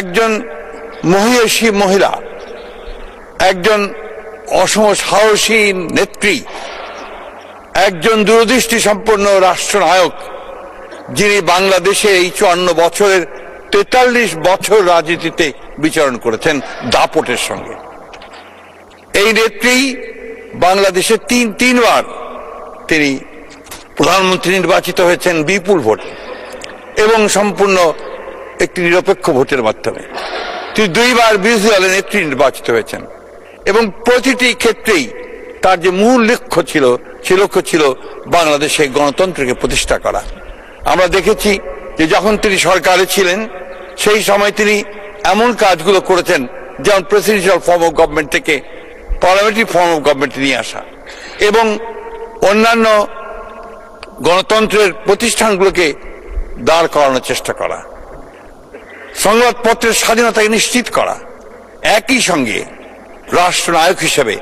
একজন মহিষী মহিলা, একজন অসম সাহসী নেত্রী, একজন দূরদৃষ্টি সম্পন্ন রাষ্ট্রনায়ক, যিনি বাংলাদেশে এই 54 বছরের 43 বছর রাজনীতিতে বিচরণ করেছেন দাপটের সঙ্গে। এই নেত্রী বাংলাদেশে তিনবার তিনি প্রধানমন্ত্রী নির্বাচিত হয়েছেন বিপুল ভোট এবং সম্পূর্ণ একটি নিরপেক্ষ ভোটের মাধ্যমে। তিনি 2বার বিরোধী দলের নেত্রী নির্বাচিত হয়েছেন এবং প্রতিটি ক্ষেত্রেই তার যে মূল লক্ষ্য ছিল সে লক্ষ্য ছিল বাংলাদেশে গণতন্ত্রকে প্রতিষ্ঠা করা। আমরা দেখেছি যে যখন তিনি সরকারে ছিলেন সেই সময় তিনি এমন কাজগুলো করেছেন, যেমন প্রেসিডেন্সিয়াল ফর্ম অফ গভর্নমেন্ট থেকে পার্লামেন্টারি ফর্ম অফ গভর্নমেন্টে নিয়ে আসা এবং অন্যান্য গণতন্ত্রের প্রতিষ্ঠানগুলোকে দাঁড় করানোর চেষ্টা করা, সংবাদপত্রের স্বাধীনতাকে নিশ্চিত করা। একই সঙ্গে রাষ্ট্রনায়ক হিসেবে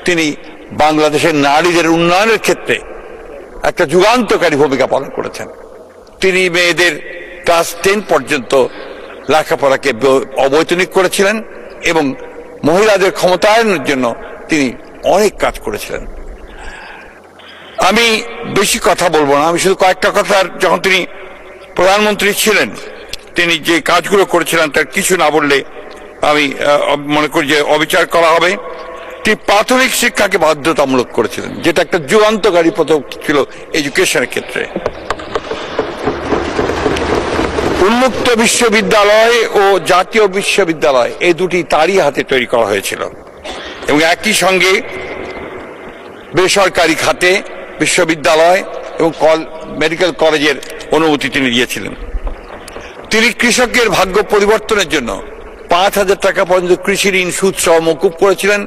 তিনি বাংলাদেশের নারীদের উন্নয়নের ক্ষেত্রে একটা যুগান্তকারী ভূমিকা পালন করেছেন। তিনি মেয়েদের ক্লাস 10 পর্যন্ত লেখাপড়াকে অবৈতনিক করেছিলেন এবং মহিলাদের ক্ষমতায়নের জন্য তিনি অনেক কাজ করেছিলেন। আমি বেশি কথা বলবো না, আমি শুধু কয়েকটা কথা, যখন তিনি প্রধানমন্ত্রী ছিলেন তিনি যে কাজগুলো করেছিলেন তার কিছু না বললে আমি মনে করি যে অবিচার করা হবে। তিনি প্রাথমিক শিক্ষাকে বাধ্যতামূলক করেছিলেন, যেটা একটা যুগান্তকারী পদক্ষেপ ছিল এডুকেশনের ক্ষেত্রে। উন্মুক্ত বিশ্ববিদ্যালয় ও জাতীয় বিশ্ববিদ্যালয় এই দুটি তারই হাতে তৈরি করা হয়েছিল এবং একই সঙ্গে বেসরকারি খাতে বিশ্ববিদ্যালয় এবং মেডিকেল কলেজের অনুমতি তিনি দিয়েছিলেন। তিনি কৃষকের ভাগ্য পরিবর্তনের জন্য 5,000 টাকা পর্যন্ত কৃষি ঋণ সুদ সহ মকুব করেছিলেন,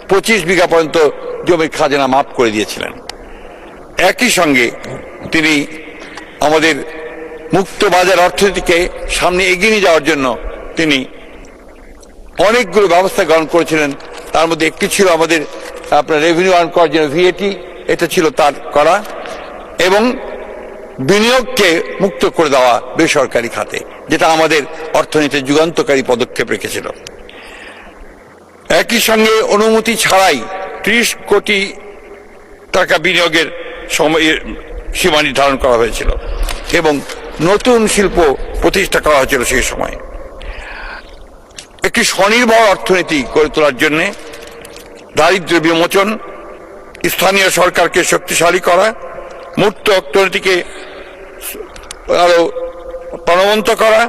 25 বিঘা পর্যন্ত জমির খাজনা মাফ করে দিয়েছিলেন। একই সঙ্গে তিনি আমাদের মুক্ত বাজার অর্থনীতিকে সামনে এগিয়ে নিয়ে যাওয়ার জন্য তিনি অনেকগুলো ব্যবস্থা গ্রহণ করেছিলেন। তার মধ্যে একটি ছিল আমাদের আপনার রেভিনিউ আর্ন করার জন্য ভিএটি, এটা ছিল তার করা, এবং বিনিয়োগকে মুক্ত করে দেওয়া বেসরকারি খাতে, যেটা আমাদের অর্থনীতির যুগান্তকারী পদক্ষেপ রেখেছিল। একই সঙ্গে অনুমতি ছাড়াই 30 কোটি টাকা বিনিয়োগের সীমা নির্ধারণ করা হয়েছিল এবং নতুন শিল্প প্রতিষ্ঠা করা হয়েছিল সেই সময়। একটি স্বনির্ভর অর্থনীতি গড়ে তোলার জন্য দারিদ্র্য বিমোচন, স্থানীয় সরকারকে শক্তিশালী করা, মূর্ত অর্থনীতিকে আরো প্রাণবন্ত করা,